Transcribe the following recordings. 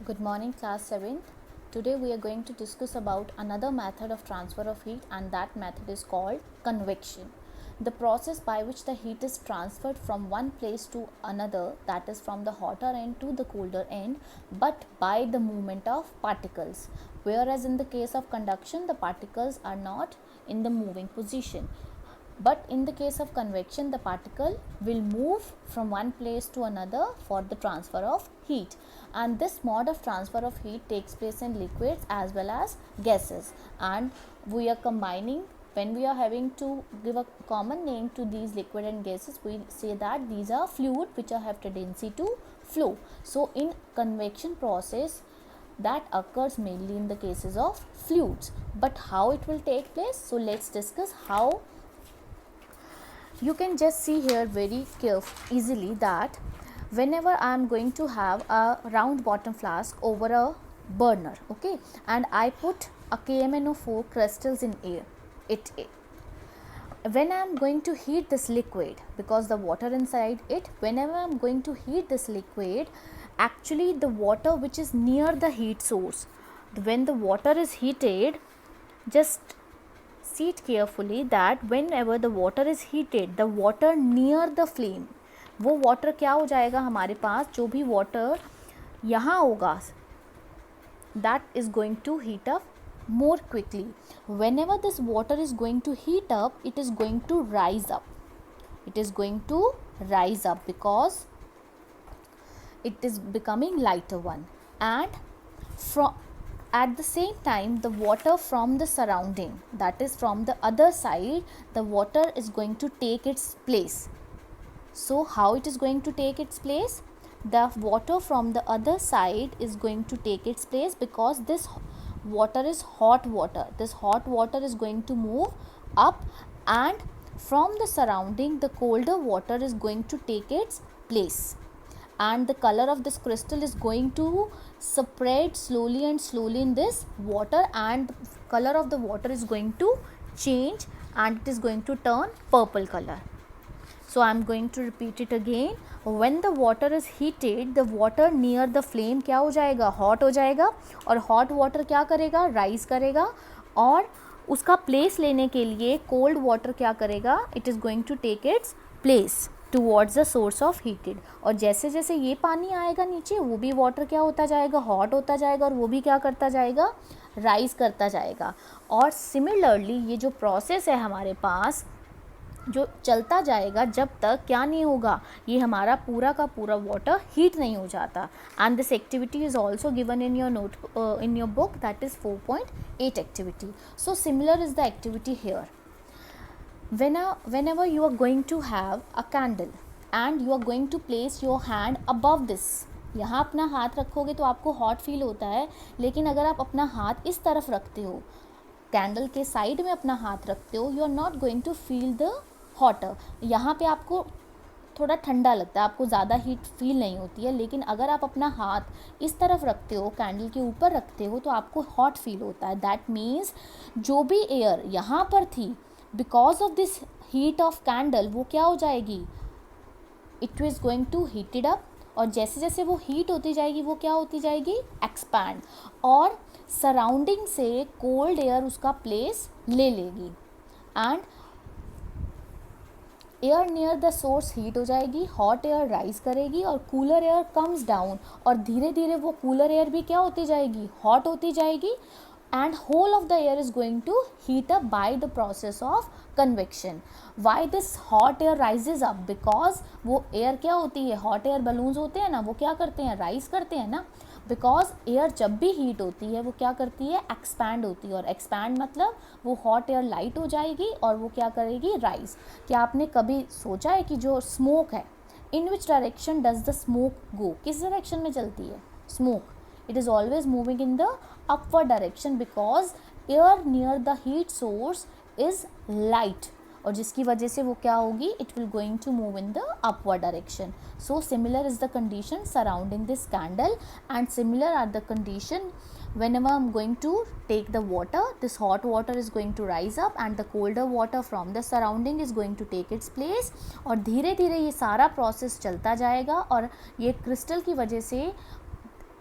Good morning, class 7th. Today we are going to discuss about another method of transfer of heat, and that method is called convection. The process by which the heat is transferred from one place to another, that is from the hotter end to the colder end, but by the movement of particles. Whereas in the case of conduction, the particles are not in the moving position. But in the case of convection, the particle will move from one place to another for the transfer of heat, and this mode of transfer of heat takes place in liquids as well as gases. And we are combining, when we are having to give a common name to these liquid and gases, we say that these are fluid which have tendency to flow. So in convection process, that occurs mainly in the cases of fluids. But how it will take place? So let's discuss how. You can just see here very easily that whenever I am going to have a round bottom flask over a burner, okay, and I put a KMnO4 crystals in air, when I am going to heat this liquid, because the water inside it, whenever I am going to heat this liquid, actually the water which is near the heat source, when the water is heated, just see it carefully that whenever the water is heated, the water near the flame, वो water क्या हो जाएगा हमारे पास, जो भी water यहाँ होगा, that is going to heat up more quickly. Whenever this water is going to heat up, it is going to rise up. It is going to rise up because it is becoming lighter one, and from at the same time the water from the surrounding, that is from the other side, the water is going to take its place. So how it is going to take its place? The water from the other side is going to take its place because this water is hot water. This hot water is going to move up, and from the surrounding the colder water is going to take its place, and the color of this crystal is going to spread slowly and slowly in this water, and the color of the water is going to change and it is going to turn purple color. So I am going to repeat it again. When the water is heated, the water near the flame क्या हो जाएगा, hot हो जाएगा, और hot water क्या करेगा, rise करेगा, और उसका place लेने के लिए cold water क्या करेगा, it is going to take its place towards the source of heated. और जैसे जैसे ये पानी आएगा नीचे, वो भी वाटर क्या होता जाएगा, हॉट होता जाएगा, और वो भी क्या करता जाएगा, राइज करता जाएगा. और सिमिलरली ये जो प्रोसेस है हमारे पास, जो चलता जाएगा जब तक क्या नहीं होगा, ये हमारा पूरा का पूरा वाटर हीट नहीं हो जाता. And this activity is also given in your note in your book, that is 4.8 activity. So similar is the activity here. Whenever you are going to have a candle and you are going to place your hand above this, यहाँ अपना हाथ रखोगे तो आपको hot feel होता है, लेकिन अगर आप अपना हाथ इस तरफ रखते हो, कैंडल के साइड में अपना हाथ रखते हो, you are not going to feel the hotter. यहाँ पे आपको थोड़ा ठंडा लगता है, आपको ज़्यादा हीट फील नहीं होती है. लेकिन अगर आप अपना हाथ इस तरफ रखते हो, कैंडल के ऊपर रखते हो, तो आपको हॉट फील होता है. दैट मीन्स जो भी एयर यहाँ पर थी, because of this heat of candle, वो क्या हो जाएगी, it is going to heated up, और जैसे जैसे वो हीट होती जाएगी वो क्या होती जाएगी, एक्सपैंड, और सराउंडिंग से कोल्ड एयर उसका प्लेस ले लेगी, and air near the source heat हो जाएगी, हॉट एयर राइज करेगी, और कूलर एयर कम्स डाउन, और धीरे धीरे वो कूलर एयर भी क्या होती जाएगी, हॉट होती जाएगी, and whole of the air is going to heat up by the process of convection. Why this hot air rises up? Because वो air क्या होती है, hot air balloons होते हैं ना, वो क्या करते हैं, rise करते हैं ना. बिकॉज एयर जब भी हीट होती है वो क्या करती है, एक्सपैंड होती है, और एक्सपैंड मतलब वो हॉट एयर लाइट हो जाएगी और वो क्या करेगी, राइज. क्या आपने कभी सोचा है कि जो स्मोक है, in which direction does the smoke go, किस डायरेक्शन में चलती है smoke? It is always moving in the upward direction because air near the heat source is light, और जिसकी वजह से वो क्या होगी, it will going to move in the upward direction. So similar is the condition surrounding this candle, and similar are the condition whenever I'm going to take the water, this hot water is going to rise up and the colder water from the surrounding is going to take its place, और धीरे धीरे ये सारा process चलता जाएगा, और ये crystal की वजह से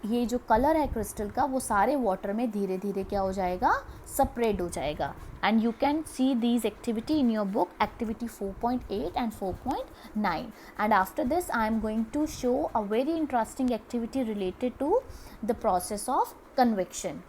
ये जो कलर है क्रिस्टल का वो सारे वाटर में धीरे धीरे क्या हो जाएगा, सेपरेट हो जाएगा. And you can see these activity in your book, activity 4.8 and 4.9. and after this I am going to show a very interesting activity related to the process of convection.